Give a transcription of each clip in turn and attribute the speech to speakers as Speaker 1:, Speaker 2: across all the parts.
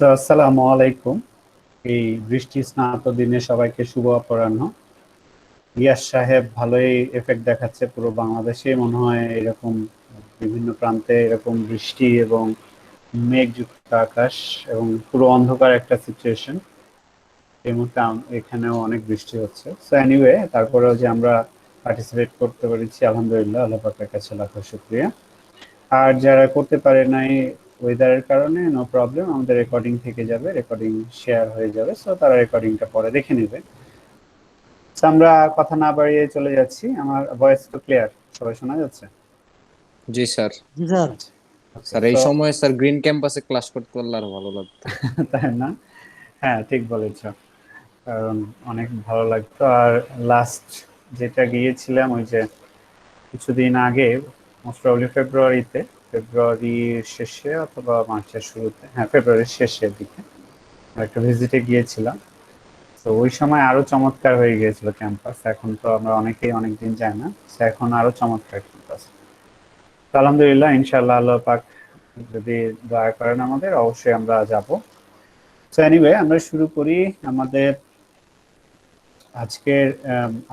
Speaker 1: আসসালামু আলাইকুম। এই বৃষ্টি স্নাত দিনে সবাইকে শুভ অপরাহ্ন। ইয়াস সাহেব ভালোই এফেক্ট দেখাচ্ছে, পুরো বাংলাদেশে মনে হয় এরকম বিভিন্ন প্রান্তে এরকম বৃষ্টি এবং মেঘযুক্ত আকাশ এবং পুরো অন্ধকার একটা সিচুয়েশন। এই মুহূর্তে এখানেও অনেক বৃষ্টি হচ্ছে। সো এনিওয়ে, তারপরেও যে আমরা পার্টিসিপেট করতে পেরেছি, আলহামদুলিল্লাহ, আল্লাহ পাকের কাছে লাখ শুকরিয়া। আর যারা করতে পারে নাই ওয়েদারের কারণে, নো প্রবলেম, আমাদের রেকর্ডিং থেকে যাবে, রেকর্ডিং শেয়ার হয়ে যাবে, সো তারা রেকর্ডিংটা পরে দেখে নেবে। So, আমরা কথা না বাড়িয়ে চলে যাচ্ছি। আমার ভয়েস তো ক্লিয়ার, সবাই শোনা যাচ্ছে?
Speaker 2: জি স্যার।
Speaker 3: জি স্যার।
Speaker 1: আচ্ছা, ওকে।
Speaker 2: স্যার এই
Speaker 1: সো
Speaker 2: সময় স্যার গ্রিন ক্যাম্পাসে ক্লাস করতে পারলে আরো ভালো লাগতো।
Speaker 1: তাই না? হ্যাঁ, ঠিক বলেছ। কারণ অনেক ভালো লাগতো। আর লাস্ট যেটা গিয়েছিলাম ওই যে কিছুদিন আগে, মোস্ট প্রবাবলি ফেব্রুয়ারির শেষে অথবা মার্চের শুরুতে, হ্যাঁ ফেব্রুয়ারির শেষের দিকে একটা ভিজিটে গিয়েছিলাম। তো ওই সময় আরো চমৎকার হয়ে গিয়েছিল ক্যাম্পাস। এখন তো আমরা অনেকেই অনেকদিন যাই না, তো এখন আরো চমৎকার ক্যাম্পাস। তো আলহামদুলিল্লাহ, ইনশাআল্লাহ আল্লাহ পাক যদি দয়া করেন আমাদের, অবশ্যই আমরা যাব। সো এনিওয়ে, আমরা শুরু করি। আমাদের আজকের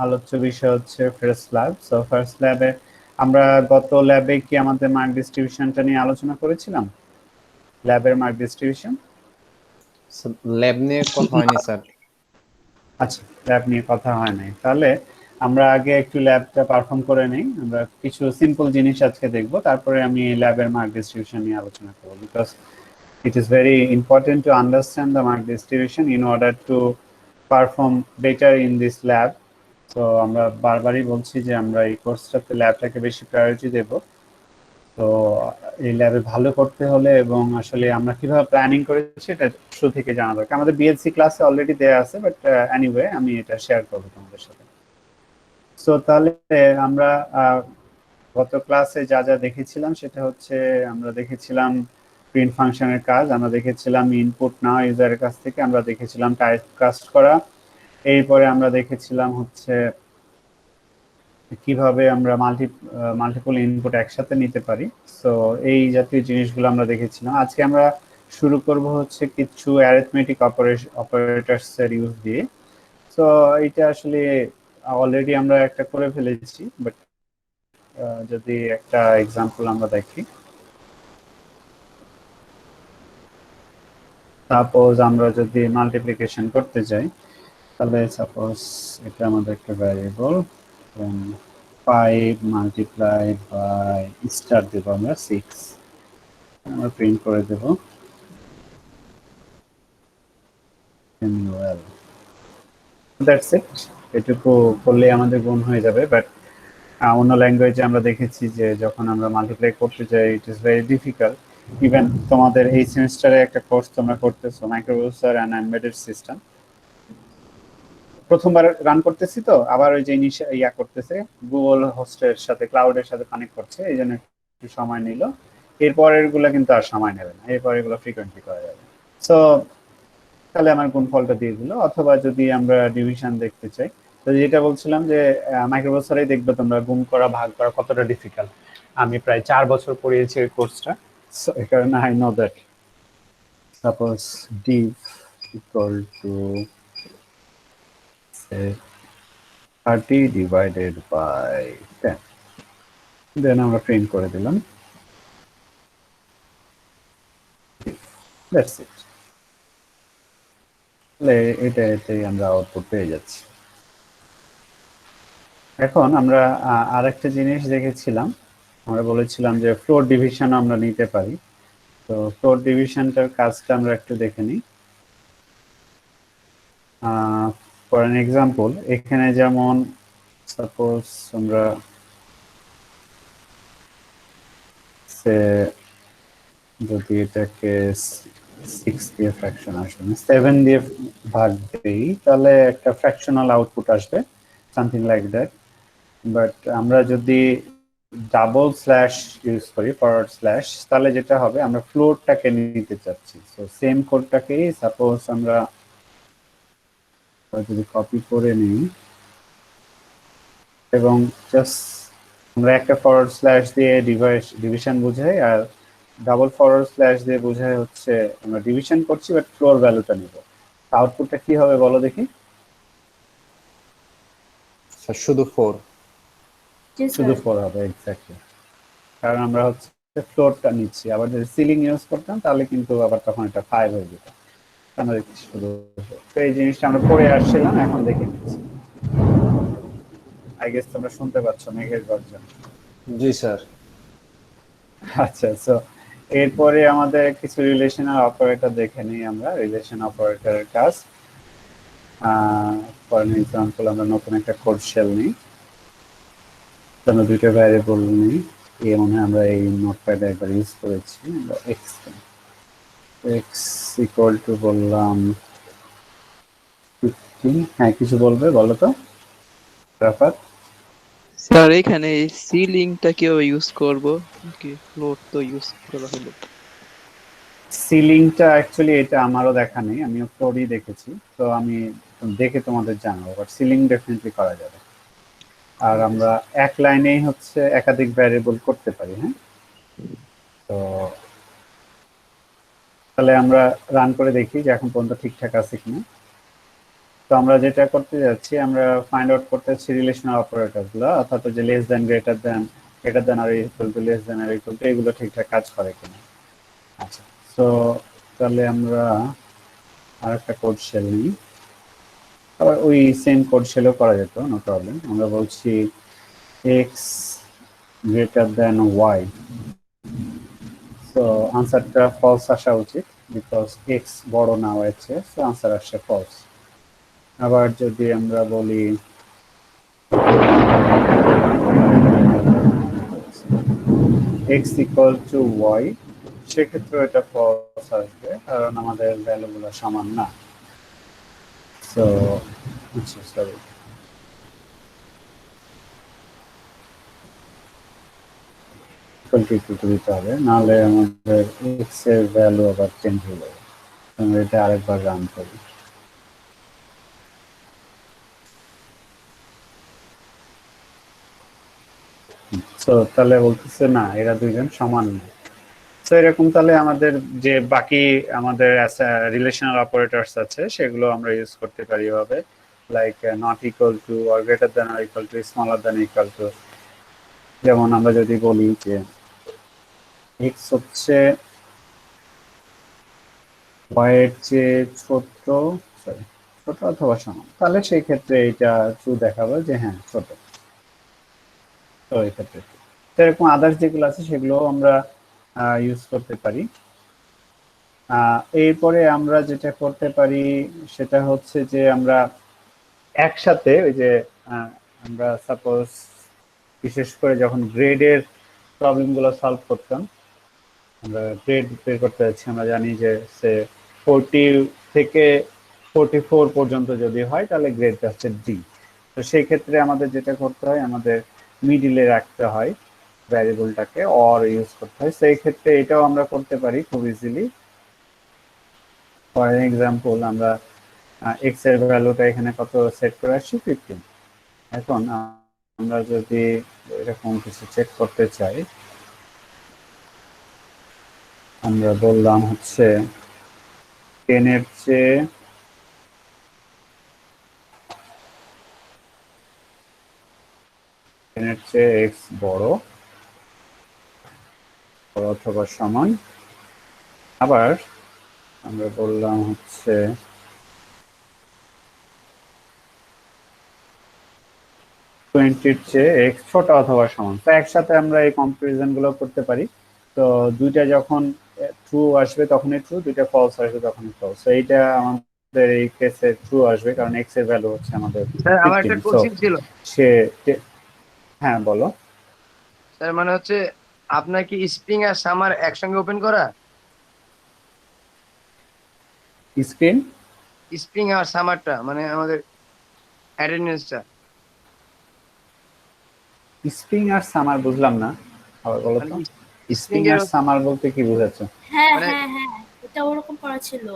Speaker 1: আলোচ্য বিষয় হচ্ছে ফার্স্ট ল্যাব। সো ফার্স্ট ল্যাবে আমরা গত ল্যাবে কি আমাদের মার্ক ডিস্ট্রিবিউশনটা নিয়ে আলোচনা করেছিলাম? ল্যাবের মার্ক ডিস্ট্রিবিউশন।
Speaker 2: ল্যাব নিয়ে কথা হয়নি স্যার।
Speaker 1: আচ্ছা, ল্যাব নিয়ে কথা হয় নাই, তাহলে আমরা আগে একটু ল্যাবটা পারফর্ম করে নেই। আমরা কিছু সিম্পল জিনিস আজকে দেখব, তারপরে আমি ল্যাবের মার্ক ডিস্ট্রিবিউশন নিয়ে আলোচনা করব। Because it is very important to understand the mark distribution in order to perform better in this lab. তো আমরা বারবারই বলছি যে আমরা এই কোর্সটাতে ল্যাবটাকে বেশি প্রায়োরিটি দেব। তো এই ল্যাবে ভালো করতে হলে এবং আসলে আমরা কিভাবে প্ল্যানিং করেছি এটা শুরু থেকে জানা দরকার। আমাদের বিএসসি ক্লাসে অলরেডি দেয়া আছে, বাট এনিওয়ে আমি এটা শেয়ার করব তোমাদের সাথে। সো তাহলে আমরা গত ক্লাসে যা যা দেখেছিলাম সেটা হচ্ছে, আমরা দেখেছিলাম প্রিন্ট ফাংশনের কাজ, আমরা দেখেছিলাম ইনপুট নেওয়া ইউজারের কাছ থেকে, আমরা দেখেছিলাম টাইপ কাস্ট করা, এরপরে আমরা দেখেছিলাম হচ্ছে কিভাবে আমরা মাল্টিপল ইনপুট একসাথে নিতে পারি। সো এই জাতীয় জিনিসগুলো আমরা দেখেছিলাম। আজকে আমরা শুরু করব হচ্ছে কিছু অ্যারিথমেটিক অপারেটরস এর ইউজ দিয়ে। সো এটা আসলে অলরেডি আমরা একটা করে ফেলেছি, বাট যদি একটা এক্সাম্পল আমরা দেখি, সাপোজ আমরা যদি মাল্টিপ্লিকেশন করতে যাই, তাহলে সাপোজ এটা আমাদের একটা ভ্যারিয়েবল, 5 মাল্টিপ্লাইড বাই স্টার দেব আমরা 6, আমরা প্রিন্ট করে দেব MUL। That's it. এটুকু করলে আমাদের গুণ হয়ে যাবে। বাট অন্য ল্যাঙ্গুয়েজে আমরা দেখেছি যে যখন আমরা মাল্টিপ্লাই করতে যাই, it is very difficult. Even তোমাদের এই সেমিস্টারে একটা কোর্স তোমরা করতেছো, মাইক্রোপ্রসেসর অ্যান্ড এমবেডেড সিস্টেম, প্রথমবার রান করতেছি, তো আবার ওই যে ইয়া করতেছে, গুগল হোস্টের সাথে, ক্লাউডের সাথে কানেক্ট করছে, এই জন্য একটু সময় নিল। এরপরের গুলা কিন্তু আর সময় নেবে না, এরপর এগুলো ফ্রিকোয়েন্টলি করা যাবে। সো তাহলে আমার গুণফলটা দিয়ে দিল। অথবা যদি আমরা ডিভিশন দেখতে চাই, তো যেটা বলছিলাম যে মাইক্রোপ্রসেসরেই দেখবে তোমরা গুণ করা ভাগ করা কতটা ডিফিকাল্ট। আমি প্রায় 4 বছর পড়িয়েছি এই কোর্সটা, সো এই কারণে I know that. Suppose div equal to 30 divided by 10, then আমরা প্রিন্ট করে দিলাম। That's it. তাহলে এটাই আমরা আউটপুট পেয়ে যাচ্ছি। এখন আমরা আরেকটা জিনিস দেখেছিলাম, আমরা বলেছিলাম যে ফ্লোর ডিভিশন আমরা নিতে পারি। তো ফ্লোর ডিভিশনটার কাজটা আমরা একটু দেখে নিই। ফর অ্যান এক্সাম্পল, এখানে যেমন সাপোজ আমরা যদি এটাকে 6 দিয়ে ফ্র্যাকশন আসবে, 7 দিয়ে ভাগ দিই, তাহলে একটা ফ্র্যাকশনাল আউটপুট আসবে, সামথিং লাইক দ্যাট। বাট আমরা যদি ডাবল স্ল্যাশ ইউজ করি, ফরওয়ার্ড স্ল্যাশ, তাহলে যেটা হবে, আমরা ফ্লোরটাকে নিতে চাচ্ছি। সো সেম কোডটাকেই সাপোজ আমরা যদি কপি করে নিই এবং জাস্ট আমরা একটা ফরওয়ার্ড স্ল্যাশ দিয়ে ডিভিশন বুঝাই, আর ডাবল ফরওয়ার্ড স্ল্যাশ দিয়ে বোঝায় হচ্ছে আমরা ডিভিশন করছি বাট ফ্লোর ভ্যালুটা নিব। আউটপুটটা কি হবে বলো দেখি?
Speaker 2: স্যার শুধু 4।
Speaker 3: জি
Speaker 1: শুধু
Speaker 3: স্যার।
Speaker 1: 4 হবে, এক্স্যাক্টলি। কারণ আমরা হচ্ছে ফ্লোরটা নিচ্ছি। আবার যদি সিলিং ইউজ করতাম তাহলে কিন্তু আবার তখন এটা 5 হয়ে যেত। আমরা দেখছি শুধু 4। তো এই জিনিসটা আমরা পড়ে আসছিলাম, এখন দেখে নিচ্ছি। আই গেস তোমরা শুনতে পাচ্ছ মেঘের গর্জন।
Speaker 2: জি স্যার।
Speaker 1: আচ্ছা, সো এরপরে আমাদের কিছু রিলেশনাল অপারেটর দেখে নিই আমরা। রিলেশন অপারেটরের কাজ, ফর এক্সাম্পল আমরা নতুন একটা কোড শেল নিই। আমরা দুইটা ভ্যারিয়েবল নিই। এই মনে হয় আমরা এই নোটপ্যাডে একবার ইউজ করেছি। আমরা এক্স ইকুয়াল টু বললাম 15। হ্যাঁ, কিছু বলবে বলো তো রাফাত?
Speaker 4: স্যার এখানে সি লিঙ্কটা কিভাবে ইউজ করব, কি ফ্লোট তো ইউজ করা হলো।
Speaker 1: সিলিংটা অ্যাকচুয়ালি এটা আমারও দেখা নেই, আমিও ফ্লোরই দেখেছি। তো আমি দেখে তোমাদের জানাবো, বাট সিলিং ডেফিনেটলি করা যাবে। আর আমরা এক লাইনেই হচ্ছে একাধিক ভ্যারিয়েবল করতে পারি। হ্যাঁ, তো তাহলে আমরা রান করে দেখি যে এখন পর্যন্ত ঠিকঠাক আছে কিনা। তো আমরা যেটা করতে যাচ্ছি, আমরা ফাইন্ড আউট করতে যাচ্ছি রিলেশনাল অপারেটরগুলো, অর্থাৎ যে লেস দেন, গ্রেটার দেন আর ইকুয়াল টু, লেস দেন আর ইকুয়াল টু, এগুলো ঠিকঠাক কাজ করে কিনা। আচ্ছা, তো তাহলে আমরা আর একটা কোড শেল নিই। আবার ওই সেম কোড শেলও করা যেত, নো প্রবলেম। আমরা বলছি এক্স গ্রেটার দেন ওয়াই। তো আনসারটা ফলস আসা উচিত, বিকজ এক্স বড় না হয়েছে, সো আনসার আসছে ফলস। আবার যদি আমরা বলি এক্স ইকুয়াল টু ওয়াই, সেক্ষেত্রে এটা ফলস আসবে, কারণ আমাদের ভ্যালুগুলো সমান না। সো আচ্ছা, সরি, ইকুয়াল টু দিতে হবে, নাহলে আমাদের এক্স এর ভ্যালু আবার চেঞ্জ হয়ে যাবে। আমরা এটা আরেকবার রান করি। তো তাহলে বলতেছে না, এরা দুইজন সমান না। তো এরকম তাহলে আমাদের যে বাকি আমাদের রিলেশনাল অপারেটরস আছে সেগুলো আমরা ইউজ করতে পারি এভাবে, like not equal to, or greater than আর equal to, smaller than equal to. যেমন আমরা যদি বলি যে এক্স হচ্ছে ওয়াই এর চেয়ে ছোট, সরি, ছোট অথবা সমান, তাহলে সেই ক্ষেত্রে এটা ট্রু দেখাবো যে হ্যাঁ ছোট। তো এই ক্ষেত্রে এরকম আদার্স যেগুলো আছে সেগুলো আমরা ইউজ করতে পারি। এরপরে আমরা যেটা করতে পারি সেটা হচ্ছে যে আমরা একসাথে ওই যে আমরা সাপোজ বিশেষ করে যখন গ্রেডের প্রবলেমগুলো সলভ করতাম, আমরা গ্রেড বের করতে যাচ্ছি, আমরা জানি যে সে 40 থেকে 44 পর্যন্ত যদি হয় তাহলে গ্রেডটা হচ্ছে ডি। তো সেই ক্ষেত্রে আমাদের যেটা করতে হয়, আমাদের মিডিলে রাখতে হয় ভ্যারিয়েবলটাকে, অর ইউজ করতে হয়। সেই ক্ষেত্রে এটাও আমরা করতে পারি খুব ইজিলি। ফর এক্সাম্পল আমরা এক্স এর ভ্যালুটা এখানে কত সেট করে আসছি, 15। এখন আমরা যদি এরকম কিছু চেক করতে চাই, আমরা বললাম হচ্ছে 10 এর চেয়ে এক্স বড় অথবা সমান। আবার আমরা বললাম হচ্ছে 20 এর চেয়ে এক্স ছোট অথবা সমান। তো একসাথে আমরা এই কম্পারিজন গুলো করতে পারি। তো দুইটা যখন ট্রু আসবে তখনই ট্রু, দুইটা ফলস আসবে তখনই ফলস। তো এইটা আমাদের এই কেসে ট্রু আসবে, কারণ এক্স এর ভ্যালু হচ্ছে আমাদের
Speaker 5: স্যার আমার একটা
Speaker 1: 15। সো
Speaker 5: কোশ্চেন ছিল
Speaker 1: সে, হ্যাঁ বলো।
Speaker 5: স্যার, মানে হচ্ছে আপনার কি স্প্রিং আর সামার একসঙ্গে ওপেন করা?
Speaker 1: স্ক্রিন
Speaker 5: স্প্রিং আর সামারটা মানে আমাদের অ্যাটেন্ডেন্সটা,
Speaker 1: স্প্রিং আর সামার বুঝলাম না, আবার বলো তো।
Speaker 5: মানে
Speaker 1: স্প্রিং
Speaker 5: স্প্রিং এর
Speaker 1: আর সামার বলতে কি বোঝাচ্ছ?
Speaker 3: হ্যাঁ
Speaker 5: মানে
Speaker 3: হ্যাঁ হ্যাঁ, এটা ওরকম করা ছিল।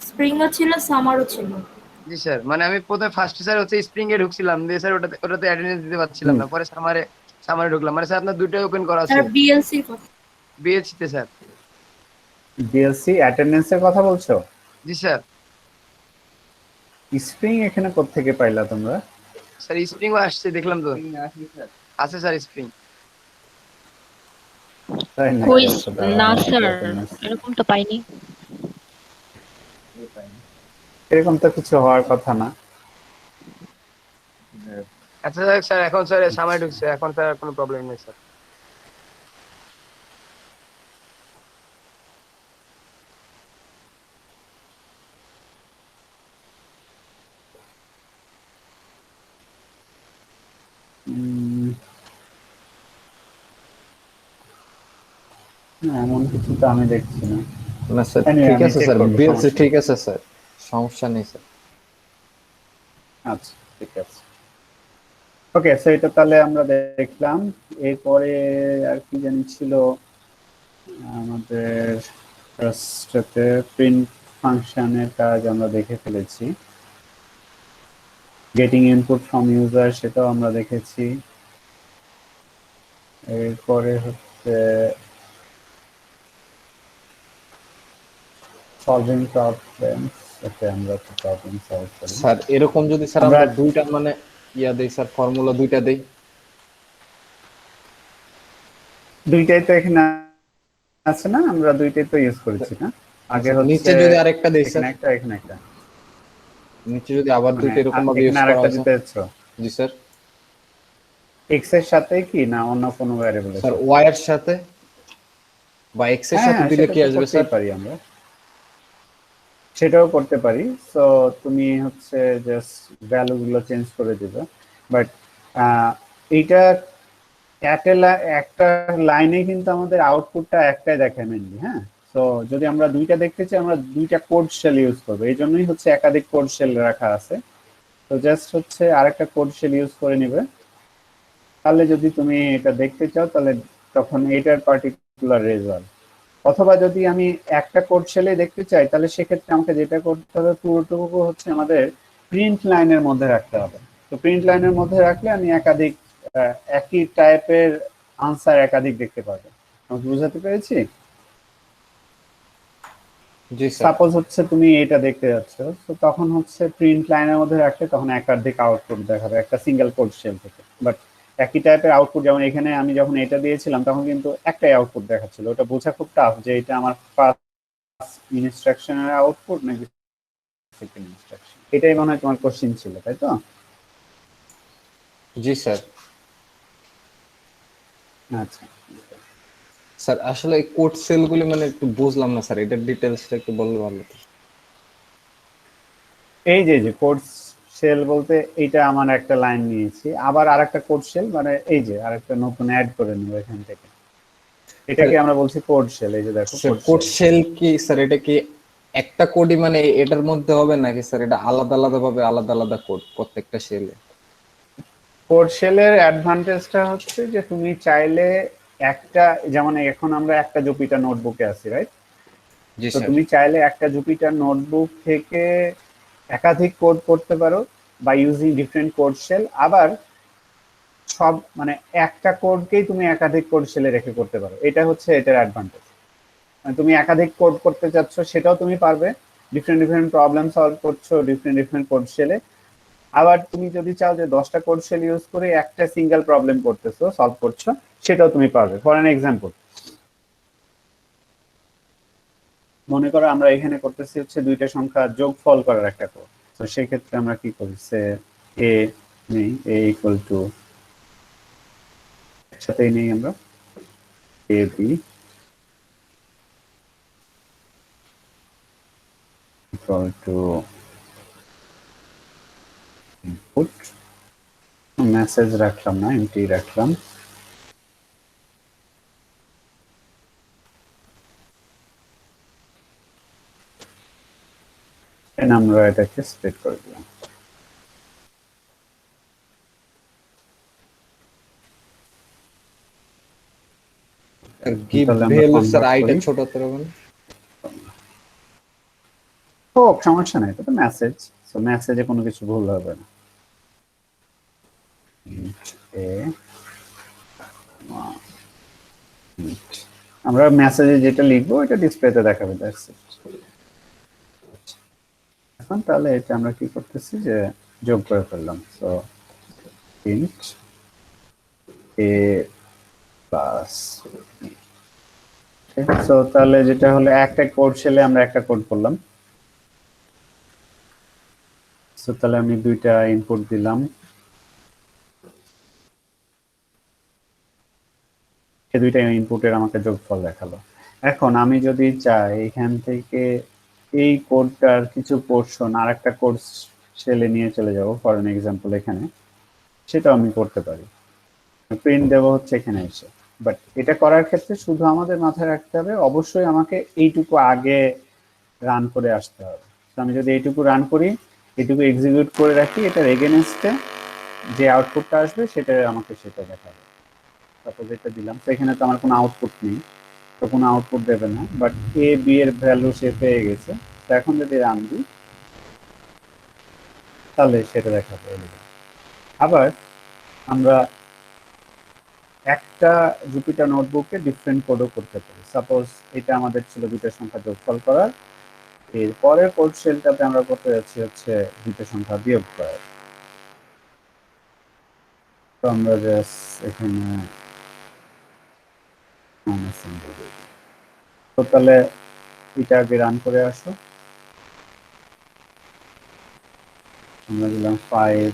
Speaker 3: স্প্রিংও ছিল, সামারও ছিল।
Speaker 5: জি স্যার, মানে আমি প্রথমে ফার্স্ট স্যার হচ্ছে স্প্রিং এ ঢুকছিলাম, দিয়ে স্যার ওটাতে অ্যাটেন্ডেন্স দিতে পারছিলাম না, পরে সামারে ঢুকলাম। মানে স্যার আপনার দুটোই ওপেন করা
Speaker 3: তার
Speaker 5: আছে
Speaker 3: বিএলসি কথা।
Speaker 5: বিএসসি তে স্যার।
Speaker 1: বিএলসি অ্যাটেন্ডেন্সের কথা বলছো?
Speaker 5: জি স্যার।
Speaker 1: স্প্রিং এখানে কোত্থেকে পাইলা তোমরা?
Speaker 5: স্যার স্প্রিং আসছে দেখলাম তো। আছে স্যার স্প্রিং।
Speaker 1: তাই নাকি?
Speaker 3: কই
Speaker 1: আচ্ছা, দাঁড়াও,
Speaker 3: না
Speaker 1: আমি
Speaker 3: স্যার,
Speaker 1: attendance
Speaker 3: এরকম তো পাইনি।
Speaker 1: এরকম তো কিছু হওয়ার কথা না।
Speaker 5: আচ্ছা স্যার, এখন স্যার সামনে ঢুকছে, এখন স্যার কোনো প্রবলেম নেই স্যার।
Speaker 1: উম, না, এমন কিছু তো আমি দেখছি না।
Speaker 2: না স্যার
Speaker 1: Anyway,
Speaker 2: ঠিক
Speaker 1: আমি
Speaker 2: আছে
Speaker 1: check
Speaker 2: স্যার,
Speaker 1: করবো,
Speaker 2: বিএলসি
Speaker 1: সমস্যা
Speaker 2: ঠিক
Speaker 1: নেই।
Speaker 2: আছে স্যার, সমস্যা নেই স্যার।
Speaker 1: আচ্ছা, ঠিক আছে। ওকে, সো এটা তাহলে আমরা দেখলাম। এরপরে আর কি জানি ছিল আমাদের ফার্স্টে প্রিন্ট ফাংশনের কাজ আমরা দেখে ফেলেছি। গেটিং ইনপুট ফ্রম ইউজার সেটাও আমরা দেখেছি। এরপরে হচ্ছে সলভিং প্রবলেমস। ওকে, আমরা তো প্রবলেম সলভ করি।
Speaker 2: স্যার এরকম যদি স্যার
Speaker 1: আমরা
Speaker 2: আমরা দুইটা মানে ইয়া দেই স্যার, ফর্মুলা দুইটা দেই।
Speaker 1: দুইটাই তো এখানে আছে না, আমরা দুইটাই তো ইউজ করেছি না? আগে
Speaker 2: স্যার,
Speaker 1: হচ্ছে
Speaker 2: নিচে যদি আরেকটা দেই
Speaker 1: এখানে
Speaker 2: স্যার,
Speaker 1: একটা, এখানে একটা,
Speaker 2: নিচে যদি আবার
Speaker 1: মানে
Speaker 2: দুইটা এরকম ভাবে ইউজ
Speaker 1: এখানে
Speaker 2: করা
Speaker 1: আরেকটা
Speaker 2: হয় স্যার।
Speaker 1: দিতে যাচ্ছো
Speaker 2: জি স্যার।
Speaker 1: এক্স এর সাথে কি না অন্য কোনো ভ্যারিয়েবলের
Speaker 2: স্যার
Speaker 1: সাথে?
Speaker 2: ওয়াই এর সাথে বা এক্স এর
Speaker 1: হ্যাঁ
Speaker 2: সাথে
Speaker 1: হ্যাঁ,
Speaker 2: দিলে
Speaker 1: সেটা
Speaker 2: কি
Speaker 1: তো
Speaker 2: আসবে
Speaker 1: করতেই
Speaker 2: স্যার?
Speaker 1: পারি আমরা, সেটাও করতে পারি। সো তুমি হচ্ছে জাস্ট ভ্যালু গুলো চেঞ্জ করে দিবে। বাট এইটা একটা লাইনে কিন্তু আমাদের আউটপুটটা একটাই দেখায় মেনলি। হ্যাঁ, তো যদি আমরা দুইটা দেখতে চাই, আমরা দুইটা কোড শেল ইউজ করবো, এই জন্যই হচ্ছে একাধিক কোড শেল রাখা আছে। তো জাস্ট হচ্ছে আরেকটা কোড শেল ইউজ করে নিবে। তাহলে যদি তুমি এটা দেখতে চাও তাহলে তখন এটার পার্টিকুলার রেজাল্ট, অথবা যদি আমি একটা কোড শেলে দেখতে চাই তাহলে সেক্ষেত্রে আমাকে যেটা করতে হবে পুরোটুকু হচ্ছে আমাদের প্রিন্ট লাইনের মধ্যে রাখতে হবে। তো প্রিন্ট লাইনের মধ্যে রাখলে আমি একাধিক একই টাইপের আনসার একাধিক দেখতে পাবো। আমাকে বুঝাতে পেরেছি?
Speaker 2: জি স্যার।
Speaker 1: সাপোজ হচ্ছে তুমি এটা দেখতে যাচ্ছ, তো তখন হচ্ছে প্রিন্ট লাইনের মধ্যে রাখলে তখন একাধিক আউটপুট দেখাবে একটা সিঙ্গেল কোড শেল থেকে। বাট একই টাইপের আউটপুট, যেমন এখানে আমি যখন এটা দিয়েছিলাম তখন কিন্তু একটাই আউটপুট দেখাচ্ছিল। ওটা বোঝা খুব টাফ যে এটা আমার ফার্স্ট ইনস্ট্রাকশনের আউটপুট নাকি সেকেন্ড ইনস্ট্রাকশন। এটাই মনে হয় তোমার কোশ্চিন ছিল, তাই তো?
Speaker 2: জি স্যার।
Speaker 1: আচ্ছা,
Speaker 2: স্যার আসলে এই কোড সেলগুলি মানে একটু বুঝলাম না স্যার, এটার ডিটেইলসটা একটু বললে ভালো হতো।
Speaker 1: এই যে যে কোড শেল বলতে এইটা আমার একটা লাইন নিয়েছি, আবার আরেকটা কোড শেল, মানে এই যে আরেকটা নতুন অ্যাড করে নিব এখান থেকে, এটাকে আমরা বলছি কোড শেল। এই যে দেখো কোড
Speaker 2: কোড
Speaker 1: শেল।
Speaker 2: শেল কি স্যার, এটা কি একটা কোডই মানে এটার মধ্যে হবে নাকি স্যার এটা আলাদা আলাদা ভাবে আলাদা আলাদা কোড প্রত্যেকটা শেলে?
Speaker 1: কোড শেলের অ্যাডভান্টেজটা হচ্ছে যে তুমি চাইলে একটা, যেমন এখন আমরা একটা জুপিটার নোটবুকে আছি, রাইট?
Speaker 2: জি
Speaker 1: তো
Speaker 2: স্যার।
Speaker 1: তুমি চাইলে একটা জুপিটার নোটবুক থেকে একাধিক কোড করতে পারো বা ইউজিং ডিফারেন্ট কোড শেল। আবার সব মানে একটা কোডকেই তুমি একাধিক কোড শেলে রেখে করতে পারো, এটা হচ্ছে এটার অ্যাডভান্টেজ। মানে তুমি একাধিক কোড করতে চাচ্ছ সেটাও তুমি পারবে, ডিফারেন্ট ডিফারেন্ট প্রবলেম সলভ করছো ডিফারেন্ট ডিফারেন্ট কোড শেলে। আবার তুমি যদি চাও যে 10টা কোড শেল ইউজ করে একটা সিঙ্গেল প্রবলেম করতেছো, সলভ করছো, সেটাও তুমি পারবে। ফর অ্যান এক্সাম্পল, মনে করো আমরা এখানে করতেছি হচ্ছে দুইটা সংখ্যা যোগফল করার একটা কোড। তো সেক্ষেত্রে আমরা কি করি, সে এ নেই, এ ইকুয়াল টু, একসাথেই নেই আমরা, A B equal to input, message রাখলাম না, এমটি রাখলাম। আমরা এটাকে স্প্লিট করে দিলাম।
Speaker 2: গিভ
Speaker 1: তাহলে আমরা
Speaker 2: ভ্যালু স্যার
Speaker 1: কনভার্ট
Speaker 2: আইটা
Speaker 1: করি।
Speaker 2: ছোট করতে হবে না?
Speaker 1: ও সমস্যা নাই, এটা তো মেসেজ, সো মেসেজে কোনো কিছু ভুল হবে না। এ আমরা মেসেজে যেটা লিখবো এটা ডিসপ্লেতে দেখাবে, দ্যাটস ইট। এখন তাহলে এটা আমরা কি করতেছি যে যোগ করে ফেললাম, সো প্রিন্ট এ প্লাস, সো তাহলে যেটা হলো একটা কোড শেলে আমরা একটা কোড করলাম। সো তাহলে আমি দুইটা ইনপুট দিলাম, এই দুইটা ইনপুটের আমাকে যোগফল দেখালো। এখন আমি যদি চাই এখান থেকে এই কোডটার কিছু পোর্শন আর একটা কোড শেলে নিয়ে চলে যাব, ফর এন এক্সাম্পল এখানে, সেটাও আমি করতে পারি। প্রিন্ট দেব হচ্ছে এখানে এসে, বাট এটা করার ক্ষেত্রে শুধু আমাদের মাথায় রাখতে হবে অবশ্যই আমাকে এইটুকু আগে রান করে আসতে হবে। তো আমি যদি এইটুকু রান করি, এইটুকু এক্সিকিউট করে রাখি, এটার এগেনস্টে যে আউটপুটটা আসবে সেটা আমাকে সেটা দেখাবে। সাপোজ এটা দিলাম, তো এখানে তো আমার কোনো আউটপুট নেই, তো কোনো আউটপুট দেবে না, বাট এ বি এর ভ্যালু সে পেয়ে গেছে। তো এখন যদি রান দিই তাহলে সেটা দেখাবে। আবার আমরা একটা জুপিটার নোটবুকে ডিফারেন্ট কোডও করতে পারি। সাপোজ এটা আমাদের ছিল দুইটা সংখ্যা যোগফল করার, এর পরের কোড শেলটাতে আমরা করতে যাচ্ছি হচ্ছে দুইটা সংখ্যা বিয়োগ করার। তো আমরা জাস্ট এখানে তো তাহলে এটা আগে রান করে আসো। আমরা দিলাম 5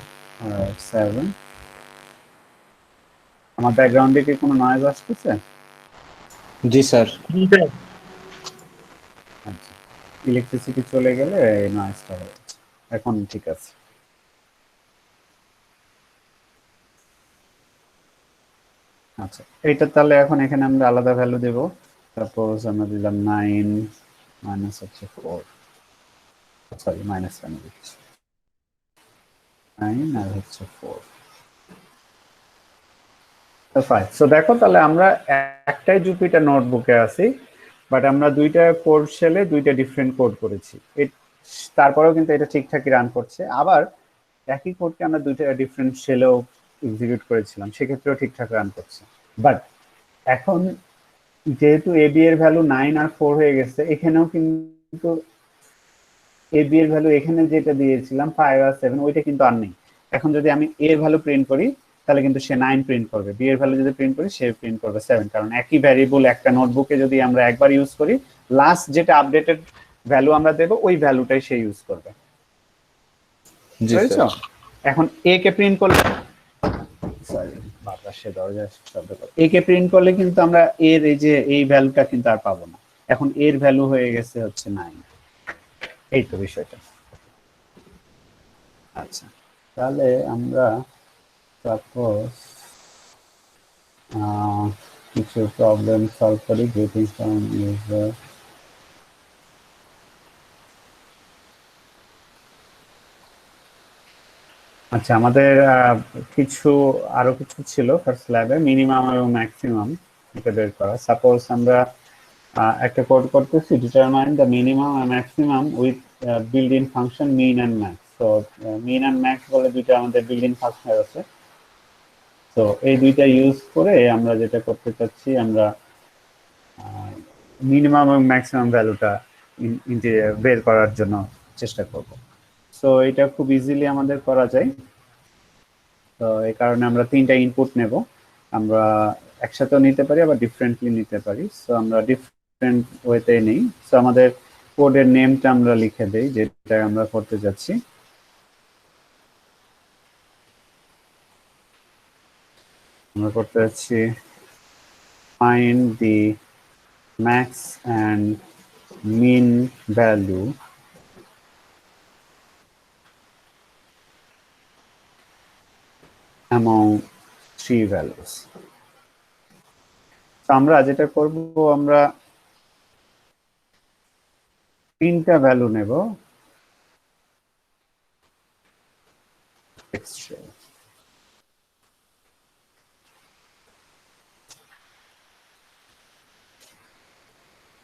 Speaker 1: 7। আমার ব্যাকগ্রাউন্ডে কি কোনো নয়েজ আসতেছে?
Speaker 2: জি স্যার।
Speaker 1: আচ্ছা, ইলেকট্রিসিটি চলে গেলে এই নয়েজটা হবে। এখন ঠিক আছে। আচ্ছা, এইটা তাহলে এখন এখানে আমরা আলাদা ভ্যালু দেব। সাপোজ আমরা দিলাম 9 মাইনাস হচ্ছে 4, সরি মাইনাস কেন দিচ্ছি, 9 আর হচ্ছে 4, তো 5। সো দেখো তাহলে আমরা একটাই জুপিটার নোটবুকে আছি, বাট আমরা দুইটা কোড শেলে দুইটা ডিফারেন্ট কোড করেছি, তারপরেও কিন্তু এটা ঠিকঠাকই রান করছে। আবার একই কোডকে আমরা দুইটা ডিফারেন্ট শেলেও এক্সিকিউট করেছিলাম, সেক্ষেত্রেও ঠিকঠাক রান করছে। বাট এখন যেহেতু এ বি এর ভ্যালু 9 আর 4 হয়ে গেছে, এখানেও কিন্তু এ বি এর ভ্যালু এখানে যেটা দিয়েছিলাম 5 আর 7 ওইটা কিন্তু আর নেই। এখন যদি আমি এ এর ভ্যালু প্রিন্ট করি তাহলে কিন্তু সে 9 প্রিন্ট করবে, বি এর ভ্যালু যদি প্রিন্ট করি সে প্রিন্ট করবে 7, কারণ একই ভ্যারিয়েবল একটা নোটবুকে যদি আমরা একবার ইউজ করি, লাস্ট যেটা আপডেটেড ভ্যালু আমরা দেব ওই ভ্যালুটাই সে ইউজ করবে।
Speaker 2: জি
Speaker 1: বুঝছো?
Speaker 2: স্যার।
Speaker 1: এখন এ কে প্রিন্ট করলে, সরি বাতাসে দরজা শব্দ করে, এ কে প্রিন্ট করলে কিন্তু আমরা এর এই যে এই ভ্যালুটা কিন্তু আর পাবো না। এখন এর ভ্যালু হয়ে গেছে হচ্ছে 9। এই তো বিষয়টা। আচ্ছা, তাহলে আমরা সাপোজ কিছু প্রবলেম সলভ করি। গ্রিটিং ফ্রম ইউজার, আচ্ছা আমাদের কিছু আরো কিছু ছিল ফার্স্ট ল্যাবে, মিনিমাম এবং ম্যাক্সিমাম এটা বের করা। সাপোজ আমরা একটা কোড করতেছি, determine the minimum and maximum with build in function min and max. তো মিন এন্ড ম্যাক্স বলে দুইটা আমাদের বিল্ড ইন ফাংশন আছে। তো এই দুইটা ইউজ করে আমরা যেটা করতে চাচ্ছি, আমরা মিনিমাম এবং ম্যাক্সিমাম ভ্যালুটা বের করার জন্য চেষ্টা করব। সো এটা খুব ইজিলি আমাদের করা যায়। তো এই কারণে আমরা তিনটা ইনপুট নেব, আমরা একসাথেও নিতে পারি আবার ডিফারেন্টলি নিতে পারি। সো আমরা ডিফারেন্ট ওয়েতে নেই। সো আমাদের কোডের নেমটা আমরা লিখে দেই যেটা আমরা করতে যাচ্ছি। আমরা করতে যাচ্ছি find the max and mean value among three values. তো আমরা যেটা করব, আমরা তিনটা ভ্যালু নেব।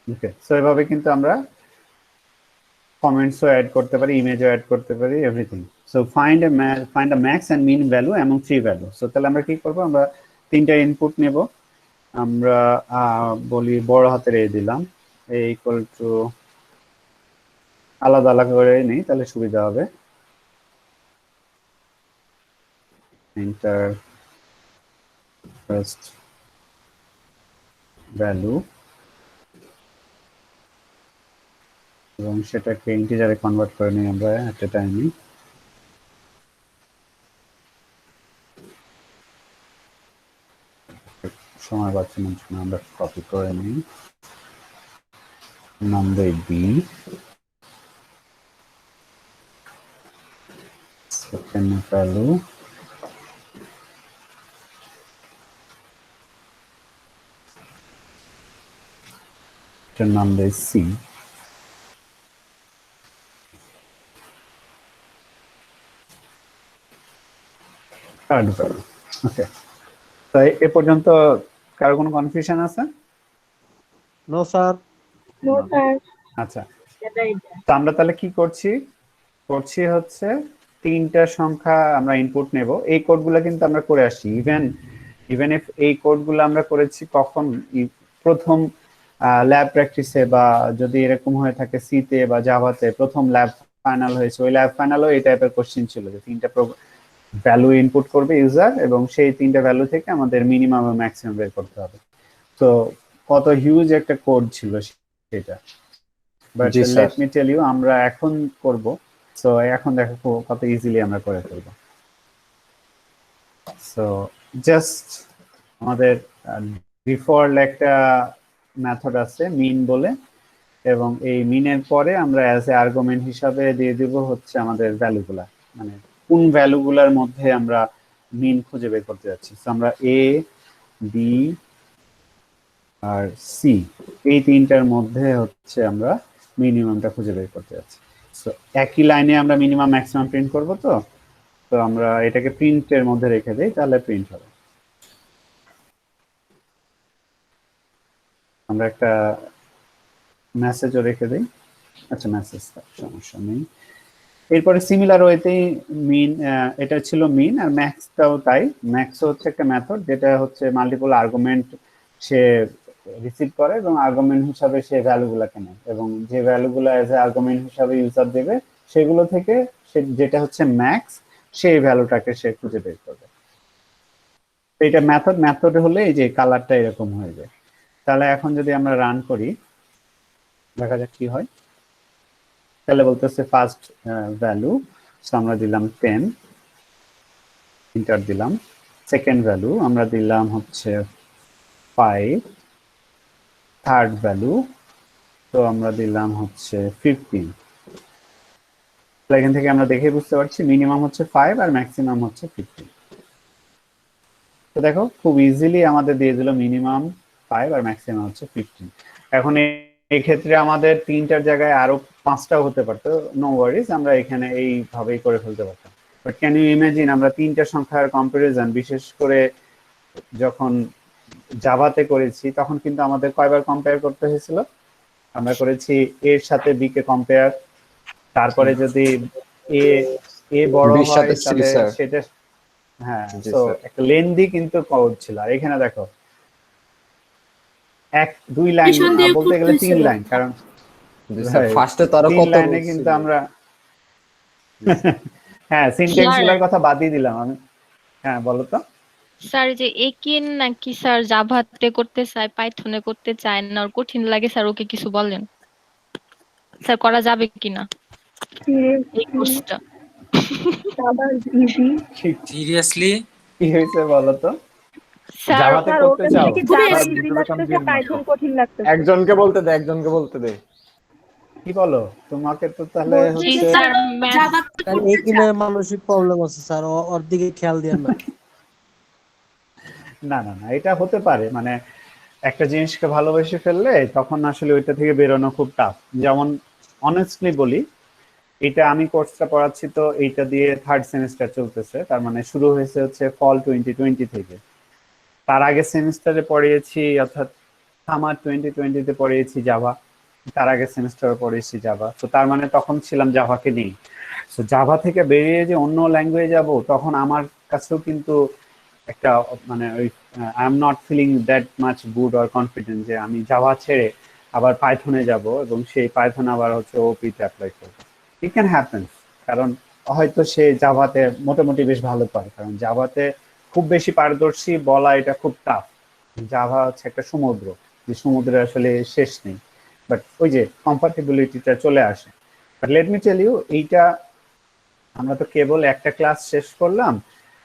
Speaker 1: ওকে, সো এভাবে কিন্তু আমরা কমেন্টসও অ্যাড করতে পারি, ইমেজও অ্যাড করতে পারি, everything. So find a max and min value among three value. So তাহলে আমরা কি করব, আমরা তিনটা ইনপুট নেব, আমরা বলি বড় হাতের এ দিলাম, এ ইকুয়াল টু আলাদা আলাদা করে নেই তাহলে সুবিধা হবে। এন্টার ফার্স্ট ভ্যালু এবং সেটাকে ইন্টিজারে কনভার্ট করে নিই আমরা এট এ টাইমে। সময় বাঁচানোর জন্য আমরা কপি করে নিই, নাম দেই বি, সেকেন্ড ভ্যালু এটার নাম দেই সি, থার্ড ভ্যালু। ওকে, তাই এ পর্যন্ত কারো কোনো কনফিউশন আছে?
Speaker 6: No sir.
Speaker 3: No sir.
Speaker 1: আচ্ছা, তো আমরা তাহলে কি করছি হচ্ছে তিনটা সংখ্যা আমরা ইনপুট নেব। এই কোডগুলো কিন্তু আমরা করে আসছি, ইভেন ইফ এই কোডগুলো আমরা করেছি কখন, প্রথম ল্যাব প্র্যাকটিসে, বা যদি এরকম হয়ে থাকে সিতে বা জাভাতে প্রথম ল্যাব ফাইনাল হয়েছে, ওই ল্যাব ফাইনালও এই টাইপের কোশ্চেন ছিল যে তিনটা ভ্যালু ইনপুট করবে ইউজার এবং সেই তিনটা ভ্যালু থেকে আমাদের মিনিমাম ও ম্যাক্সিমাম বের করতে হবে। তো কত হিউজ একটা কোড ছিল সেটা, বাট
Speaker 2: জি sir.
Speaker 1: Let me tell you আমরা এখন করব। সো এখন দেখো কত ইজিলি আমরা করে ফেলব। সো জাস্ট আমাদের ডিফল্ট একটা মেথড আছে মিন বলে, এবং এই মিনের পরে আমরা অ্যাজ এ আর্গুমেন্ট হিসাবে দিয়ে দিব হচ্ছে আমাদের ভ্যালুগুলা, মানে কোন ভ্যালুগুলার মধ্যে আমরা মিন খুঁজে বের করতে যাচ্ছি। সো আমরা এ, বি আর সি এই তিনটার মধ্যে হচ্ছে আমরা মিনিমামটা খুঁজে বের করতে যাচ্ছি। সো একই লাইনে আমরা মিনিমাম ম্যাক্সিমাম প্রিন্ট করব। তো তো আমরা এটাকে প্রিন্টের মধ্যে রেখে দেই, তাহলে প্রিন্ট হবে। আমরা একটা মেসেজও রেখে দেই। আচ্ছা, মেসেজ সমস্যা নেই। এরপরে সিমিলার ওয়েতেই মিন, এটা ছিল মিন, আর ম্যাক্সটাও তাই। ম্যাক্স হচ্ছে একটা মেথড যেটা হচ্ছে মাল্টিপল আর্গুমেন্ট সে রিসিভ করে এবং আর্গুমেন্ট হিসাবে সে ভ্যালুগুলোকে নেয়, এবং যে ভ্যালুগুলো অ্যাজ এ আর্গুমেন্ট হিসাবে ইউজার দেবে সেগুলো থেকে সে যেটা হচ্ছে ম্যাক্স সেই ভ্যালুটাকে সে খুঁজে বের করবে। এটা মেথড হলে এই যে কালারটা এরকম হয়ে যায়। তাহলে এখন যদি আমরা রান করি দেখা যাক কি হয়। তাহলে বলতেছে ফার্স্ট ভ্যালু, সো আমরা দিলাম 10, এন্টার দিলাম। সেকেন্ড ভ্যালু আমরা দিলাম হচ্ছে 5, থার্ড ভ্যালু তো আমরা দিলাম হচ্ছে 15। এখান থেকে আমরা দেখে বুঝতে পারছি মিনিমাম হচ্ছে 5 আর ম্যাক্সিমাম হচ্ছে 15। তো দেখো খুব ইজিলি আমাদের দিয়ে দিল মিনিমাম 5 আর ম্যাক্সিমাম হচ্ছে 15। এখন এই ক্ষেত্রে আমাদের তিনটার জায়গায় আরো পাঁচটাও হতে পারতো, নো ওয়ারিজ, আমরা এখানে এইভাবেই করে ফেলতে পারতাম। বাট ক্যান ইউ ইমাজিন আমরা তিনটা সংখ্যার কম্পারিজন বিশেষ করে যখন জাভাতে করেছি তখন কিন্তু আমাদের কয়বার কম্পেয়ার করতে হয়েছিল? আমরা করেছি এর সাথে বি কে কম্পেয়ার, তারপরে যদি এ বড়
Speaker 2: বির
Speaker 1: হয়
Speaker 2: সাথে সি,
Speaker 1: তাহলে
Speaker 2: স্যার।
Speaker 1: সেটা, হ্যাঁ,
Speaker 2: জি,
Speaker 1: তো
Speaker 2: স্যার।
Speaker 1: একটা লেন্দি কিন্তু কোড ছিল। আর এখানে দেখো দুই লাইন
Speaker 3: Petition দিয়ে
Speaker 1: বলতে গেলে
Speaker 3: করতে
Speaker 1: 3
Speaker 3: হয়েছিল।
Speaker 1: লাইন, কারণ
Speaker 2: জি স্যার, ফার্স্টে তো আরো
Speaker 1: 3
Speaker 2: কত
Speaker 1: লাইনে
Speaker 2: রুল
Speaker 1: কিন্তু
Speaker 2: ছিল।
Speaker 1: আমরা হ্যাঁ সিনট্যাক্স গুলোর কথা বাদই দিলাম আমি। হ্যাঁ বলো তো।
Speaker 7: স্যার যে একিন নাকি স্যার জাভাতে করতে চায়, পাইথনে করতে চায় না, ওর কঠিন লাগে স্যার, ওকে কিছু বলেন স্যার, করা যাবে কিনা এই কোর্সটা?
Speaker 8: সিরিয়াসলি
Speaker 1: কি হয়েছে বলো তো?
Speaker 7: স্যার
Speaker 1: জাভাতে করতে চাও?
Speaker 2: একজনকে বলতে দে,
Speaker 1: কি বলো? তোমাকে তো তাহলে
Speaker 7: জি
Speaker 1: হচ্ছে
Speaker 7: স্যার, ম্যাথ
Speaker 3: জাভাতে
Speaker 6: স্যার
Speaker 3: করতে
Speaker 6: এখানে মানসিক প্রবলেম আছে স্যার, ওর দিকে খেয়াল দেন না।
Speaker 1: না না না, এটা হতে পারে, মানে একটা জিনিসকে ভালোবেসে ফেললে তখন আসলে ওইটা থেকে বেরোনো খুব টাফ। যেমন অনেস্টলি বলি, এটা আমি কোর্সটা পড়াচ্ছি তো এইটা দিয়ে থার্ড সেমিস্টার চলতেছে, তার মানে শুরু হয়েছে হচ্ছে ফল 2020 থেকে। তার আগে সেমিস্টারে পড়িয়েছি, অর্থাৎ সামার 2020-তে পড়িয়েছি জাভা, তার আগে সেমিস্টারে পড়িয়েছি জাভা। তো তার মানে তখন ছিলাম জাভাকে নেই। তো জাভা থেকে বেরিয়ে যে অন্য ল্যাঙ্গুয়েজ যাব, তখন আমার কাছেও কিন্তু একটা মানে ওই I am not feeling that much good or confident যে আমি জাভা ছেড়ে আবার পাইথনে যাব এবং সেই পাইথন আবার হচ্ছে ওপিতে অ্যাপ্লাই করব। ইট ক্যান হ্যাপেন, কারণ হয়তো সে জাভাতে মোটামুটি বেশ ভালো পারে, কারণ জাভাতে খুব বেশি পারদর্শী বলা এটা খুব টাফ। জাভা হচ্ছে একটা সমুদ্র, যে সমুদ্রে আসলে শেষ নেই, বাট ওই যে কম্পাটিবিলিটিটা চলে আসে। But let me tell you, এইটা আমরা তো কেবল একটা ক্লাস শেষ করলাম,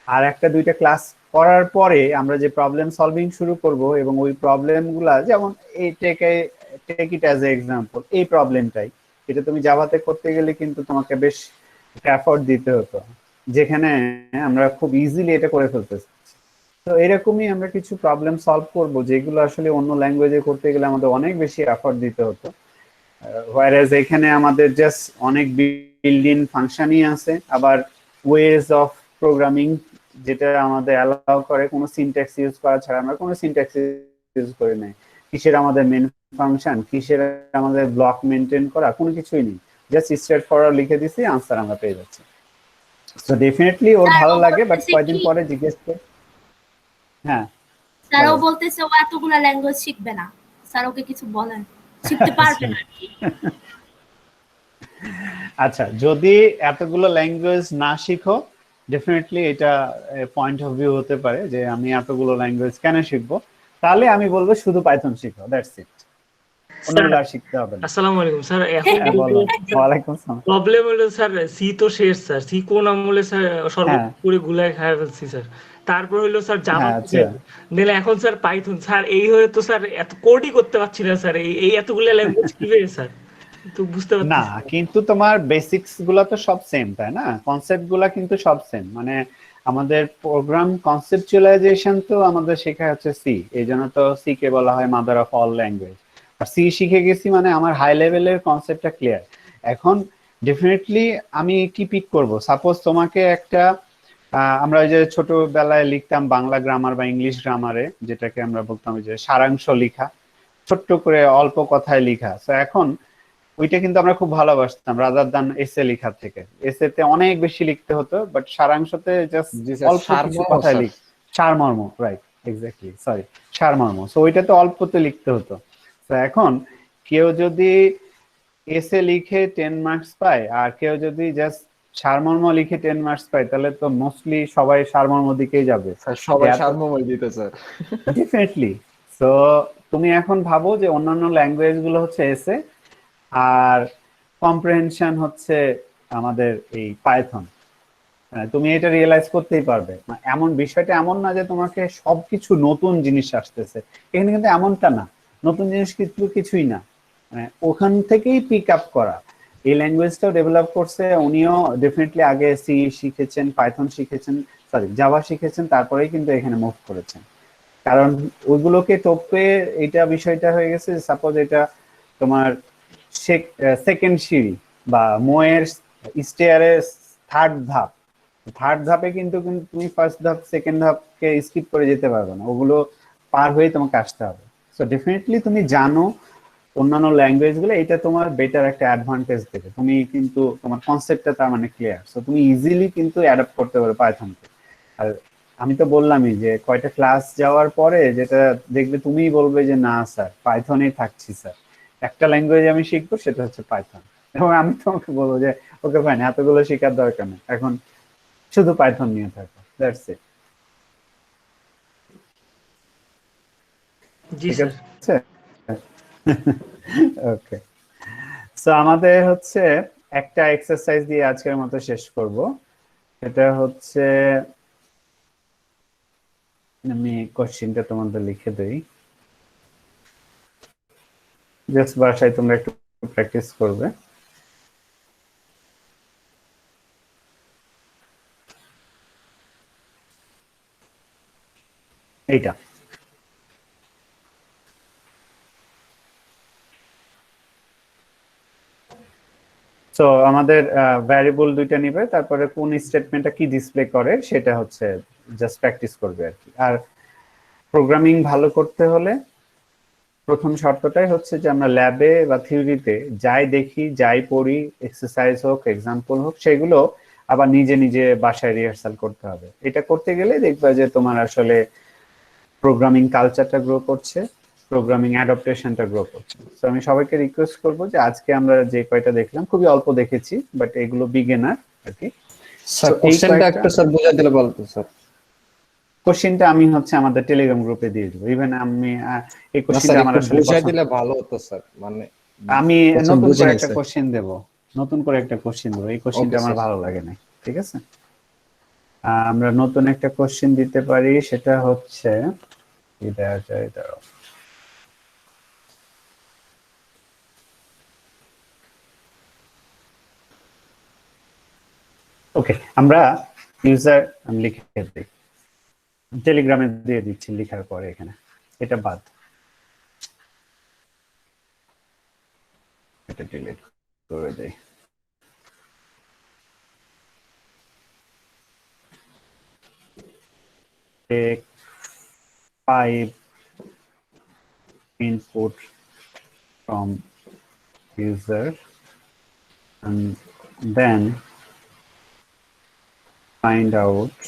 Speaker 1: আর একটা দুইটা ক্লাস করার পরে আমরা যে প্রবলেম সলভিং শুরু করব, এবং ওই প্রবলেমগুলা যেমন এই take it as a example, এই প্রবলেমটাই এটা তুমি জাভাতে করতে গেলে কিন্তু তোমাকে বেশ এফোর্ট দিতে হতো, যেখানে আমরা খুব ইজিলি এটা করে ফেলতেছি। তো এরকমই আমরা কিছু প্রবলেম সলভ করব যেগুলো আসলে অন্য ল্যাঙ্গুয়েজে করতে গেলে আমাদের অনেক বেশি এফোর্ট দিতে হতো, হোয়ারএজ এখানে আমাদের জাস্ট অনেক বিল্ড-ইন ফাংশনই আছে, আবার ওয়েজ অফ প্রোগ্রামিং যেটা আমাদের অ্যালাউ করে কোনো সিনট্যাক্স ইউজ করা ছাড়া, আমরা কোনো সিনট্যাক্স ইউজ করি নাই। কিসের আমাদের মেন ফাংশন, কিসের আমাদের ব্লক মেনটেন করা, কোনো কিছুই নেই, জাস্ট স্ট্রেট ফরওয়ার্ড লিখে দিছি, আনসার আমরা পেয়ে যাচ্ছি। সো ডেফিনেটলি ওর
Speaker 3: স্যার,
Speaker 1: ভালো
Speaker 3: ও
Speaker 1: লাগে, বাট
Speaker 3: বলতেছে
Speaker 1: কয়দিন
Speaker 3: কি-
Speaker 1: পরে জিজ্ঞেস করে। হ্যাঁ
Speaker 3: স্যার ও
Speaker 1: বলো।
Speaker 3: বলতেছে ও এতগুলা ল্যাঙ্গুয়েজ শিখবে না। স্যার ওকে কিছু বলেন, শিখতে পারবে না আর কি।
Speaker 1: আচ্ছা, যদি এতগুলো ল্যাঙ্গুয়েজ না শিখো, ডেফিনেটলি এটা পয়েন্ট অফ ভিউ হতে পারে যে আমি এতগুলো ল্যাঙ্গুয়েজ কেন শিখবো, তাহলে আমি বলবো শুধু পাইথন শিখো, দ্যাটস ইট, অন্যগুলো আর শিখতে হবে না।
Speaker 8: আসসালামু আলাইকুম স্যার। এখন
Speaker 1: হ্যাঁ বলো। ওয়ালাইকুম আসসালাম।
Speaker 8: প্রবলেম হলো স্যার, সি তো শেষ স্যার, সি কোন আমলে স্যার
Speaker 1: হ্যাঁ
Speaker 8: সর্বোপরি গুলায় খায় ফেলছি স্যার। তারপর হইলো স্যার জাভা,
Speaker 1: হ্যাঁ আচ্ছা,
Speaker 8: দিলে এখন স্যার পাইথন স্যার, এই হয়ে তো স্যার এত কোডই করতে পারছি না স্যার, এই এতগুলো ল্যাঙ্গুয়েজ কিভাবে স্যার, তো বুঝতে
Speaker 1: না
Speaker 8: পারতেছি না।
Speaker 1: কিন্তু তোমার বেসিক্স গুলা তো সব সেম, তাই না? কনসেপ্ট গুলা কিন্তু সব সেম, মানে আমাদের প্রোগ্রাম কনসেপচুয়ালাইজেশন তো আমাদের শেখা হচ্ছে সি, এই জন্য তো সি কে বলা হয় মাদার অফ অল ল্যাঙ্গুয়েজ। আর সি শিখে গেছি মানে আমার হাই লেভেলের কনসেপ্টটা ক্লিয়ার। এখন ডেফিনেটলি আমি কি পিক করব, সাপোজ তোমাকে একটা আমরা ওই যে ছোটবেলায় লিখতাম বাংলা গ্রামার বা ইংলিশ গ্রামারে, যেটাকে আমরা বলতাম যে সারাংশ লিখা, ছোট্ট করে অল্প কথায় লিখা। তো এখন ওইটা কিন্তু আমরা খুব ভালোবাসতাম রাদার দান এসে লেখার থেকে। এসেতে অনেক বেশি লিখতে হতো, বাট সারাংশতে জাস্ট
Speaker 2: জি স্যার,
Speaker 1: অল্প কিছু
Speaker 2: সারমর্ম
Speaker 1: কথায়
Speaker 2: স্যার।
Speaker 1: লিখ, সারমর্ম, রাইট, এক্স্যাক্টলি, সরি, সারমর্ম। সো ওইটাতে অল্পতে লিখতে হতো। তো এখন কেউ যদি এসে লিখে 10 মার্কস পায়, আর কেউ যদি জাস্ট সারমর্ম লিখে 10 মার্কস পায়, তাহলে তো মোস্টলি সবাই সারমর্ম দিকেই যাবে।
Speaker 2: স্যার সবাই সারমর্মই দিতে স্যার।
Speaker 1: ডেফিনেটলি। সো তুমি এখন ভাবো যে অন্যান্য ল্যাঙ্গুয়েজ গুলো হচ্ছে এসে, আর কম্প্রিহেনশন হচ্ছে আমাদের এই পাইথন। তুমি এটা রিয়েলাইজ করতেই পারবে, এমন বিষয়টা এমন না যে তোমাকে সবকিছু নতুন জিনিস আসতেছে, এখানে কিন্তু এমনটা না, নতুন জিনিস কিন্তু কিছুই না, ওখান থেকেই পিক আপ করা। এই ল্যাঙ্গুয়েজটাও ডেভেলপ করছে উনিও, ডেফিনেটলি আগে সি শিখেছেন, পাইথন শিখেছেন, সরি জাভা শিখেছেন, তারপরেই কিন্তু এখানে মুভ করেছেন। কারণ ওইগুলোকে টপে এটা বিষয়টা হয়ে গেছে, সাপোজ এটা তোমার সেকেন্ড সিঁড়ি বা মোয়ের স্টেয়ারের থার্ড ধাপে কিন্তু তুমি ফার্স্ট ধাপ সেকেন্ড ধাপকে স্কিপ করে যেতে পারবে না, ওগুলো পার হয়ে তোমাকে আসতে হবে। সো ডেফিনেটলি তুমি জানো অন্যান্য ল্যাঙ্গুয়েজ গুলো, এটা তোমার বেটার একটা অ্যাডভান্টেজ দেবে, তুমি কিন্তু তোমার কনসেপ্টটা তার মানে ক্লিয়ার, সো তুমি ইজিলি কিন্তু অ্যাডাপ্ট করতে পারো পাইথনকে। আর আমি তো বললামই যে কয়টা ক্লাস যাওয়ার পরে যেটা দেখবে তুমিই বলবে যে না স্যার পাইথনেই থাকছি স্যার, একটা ল্যাঙ্গুয়েজ আমি শিখবো সেটা হচ্ছে পাইথন, এবং আমি তোমাকে বলবো যে ওকে ফাইন, এতগুলো শেখার দরকার নেই, এখন শুধু পাইথন নিয়ে থাকো, দ্যাটস ইট।
Speaker 8: জি
Speaker 1: ঠিক
Speaker 8: স্যার।
Speaker 1: আছে, ওকে। সো আমাদের হচ্ছে একটা এক্সারসাইজ দিয়ে আজকের মতো শেষ করব। এটা হচ্ছে, আমি কোশ্চেনটা তোমাদের লিখে দেই, জাস্ট বাসায় তোমরা একটু প্র্যাকটিস করবে। এইটা সো আমাদের ভ্যারিয়েবল দুইটা নিবে, তারপরে কোন স্টেটমেন্টটা কি ডিসপ্লে করে সেটা হচ্ছে জাস্ট প্র্যাকটিস করবে আর কি। আর প্রোগ্রামিং ভালো করতে হলে প্রথম শর্তটাই হচ্ছে যে আমরা ল্যাবে বা থিওরিতে যাই দেখি, যাই পড়ি, এক্সারসাইজ হোক, এক্সাম্পল হোক, সেগুলো আবার নিজে নিজে বাসায় রিহার্সাল করতে হবে। এটা করতে গেলে দেখবা যে তোমার আসলে প্রোগ্রামিং কালচারটা গ্রো করছে, প্রোগ্রামিং অ্যাডাপ্টেশনটা গ্রো করছে। তো আমি সবাইকে রিকোয়েস্ট করব যে আজকে আমরা যে কয়টা দেখলাম খুবই অল্প দেখেছি, বাট এগুলো বিগিনার আর কি।
Speaker 2: স্যার
Speaker 1: So, এই
Speaker 2: কোশ্চেনটা
Speaker 1: কয়েকটা-
Speaker 2: একটু স্যার বুঝাই দিলে ভালো হতো স্যার।
Speaker 1: কোশ্চেনটা আমি হচ্ছে আমাদের টেলিগ্রাম গ্রুপে দিয়ে দেবো। ইভেন আমি এই
Speaker 2: না
Speaker 1: কোশ্চেনটা
Speaker 2: স্যার
Speaker 1: আমার
Speaker 2: একটু
Speaker 1: আসলে
Speaker 2: বুঝাই
Speaker 1: পছন্দ।
Speaker 2: দিলে ভালো হতো স্যার, মানে
Speaker 1: আমি
Speaker 2: প্রথম
Speaker 1: নতুন
Speaker 2: বুঝে
Speaker 1: করে
Speaker 2: নাই
Speaker 1: একটা
Speaker 2: স্যার।
Speaker 1: কোশ্চেন দেব, নতুন করে একটা কোশ্চেন দেবো। এই কোশ্চেনটা
Speaker 2: Okay,
Speaker 1: আমার
Speaker 2: sir.
Speaker 1: ভালো লাগে না, ঠিক আছে? আমরা নতুন একটা কোশ্চেন দিতে পারি, সেটা হচ্ছে কি দেওয়া যায়, দাঁড়াও। ওকে, আমরা ইউজার লিখে দিই, টেলিগ্রামে দিয়ে দিচ্ছি লেখার পরে এখানে, এটা বাদ, এটা ডিলিট করে দেই। Take 5 input from user and then find out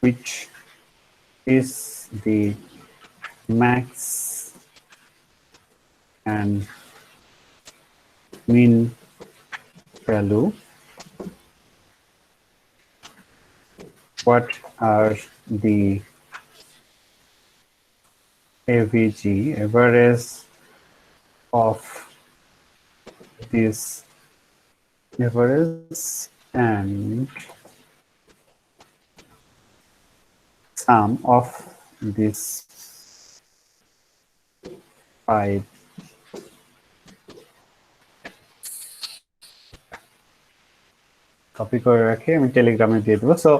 Speaker 1: which is the max and min value. What are the AVG, average of this average and sum of this 5 copy করে রাখি, আমি টেলিগ্রামে দিয়ে দেবো। সো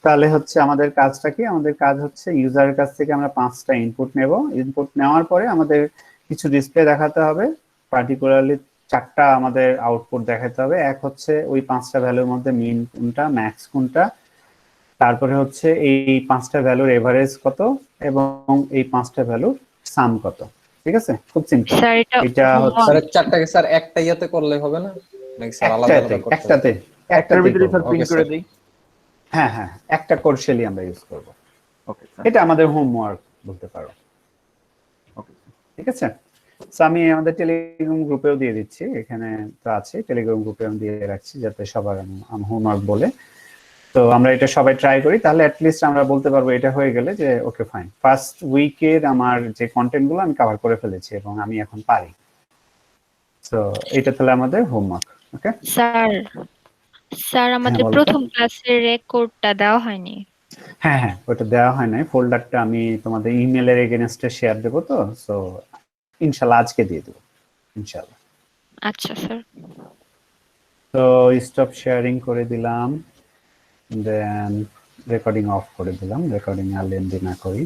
Speaker 1: তাহলে হচ্ছে আমাদের কাজটা কি, আমাদের কাজ হচ্ছে ইউজারের কাছ থেকে আমরা 5টা ইনপুট নেব। ইনপুট নেওয়ার পরে আমাদের কিছু ডিসপ্লে দেখাতে হবে, পার্টিকুলারলি 4টা আমাদের আউটপুট দেখাতে হবে। এক হচ্ছে ওই 5টা ভ্যালুর মধ্যে মিন কোনটা, ম্যাক্স কোনটা, তারপরে হচ্ছে এই 5টা ভ্যালুর এভারেজ কত, এবং এই 5টা ভ্যালুর সাম কত। ঠিক আছে, খুব সিম্পল।
Speaker 7: স্যার এটা
Speaker 1: এটা হচ্ছে
Speaker 2: স্যার চারটাকে স্যার একটা ইয়াতে করলে হবে না নাকি স্যার আলাদা আলাদা করতে হবে?
Speaker 1: একটাতে
Speaker 9: একটার
Speaker 1: একটাতে
Speaker 9: ভিতরে স্যার
Speaker 2: Okay,
Speaker 9: প্রিন্ট করে
Speaker 2: sir.
Speaker 9: দেই।
Speaker 1: হ্যাঁ হ্যাঁ, একটা কোড শেলই আমরা ইউজ করব।
Speaker 9: ওকে স্যার,
Speaker 1: এটা আমাদের হোমওয়ার্ক বলতে পারো,
Speaker 9: ওকে।
Speaker 1: ঠিক আছে? সো আমি আমাদের টেলিগ্রাম গ্রুপেও দিয়ে দিচ্ছি, এখানে তো আছে, টেলিগ্রাম গ্রুপে আমি দিয়ে রাখছি যাতে সবার হোমওয়ার্ক বলে। তো আমরা এটা সবাই ট্রাই করি, তাহলে অ্যাটলিস্ট আমরা বলতে পারবো এটা হয়ে গেলে যে ওকে ফাইন, ফার্স্ট উইকের আমার যে কন্টেন্ট গুলো আমি কভার করে ফেলেছি এবং আমি এখন পারি। সো এটা তাহলে আমাদের হোমওয়ার্ক। ওকে
Speaker 7: স্যার স্যার আমাদের
Speaker 1: বলো তো।
Speaker 7: প্রথম ক্লাসের রেকর্ডটা দেওয়া হয়নি।
Speaker 1: হ্যাঁ হ্যাঁ, ওটা দেওয়া হয় নাই, ফোল্ডারটা আমি তোমাদের ইমেলের এগেনস্টে শেয়ার দেবো। তো সো ইনশাল্লাহ আজকে দিয়ে দেবো ইনশাল্লাহ।
Speaker 7: আচ্ছা স্যার।
Speaker 1: তো স্টপ শেয়ারিং করে দিলাম, দেন রেকর্ডিং অফ করে দিলাম, রেকর্ডিং আর লেনদেন না করি।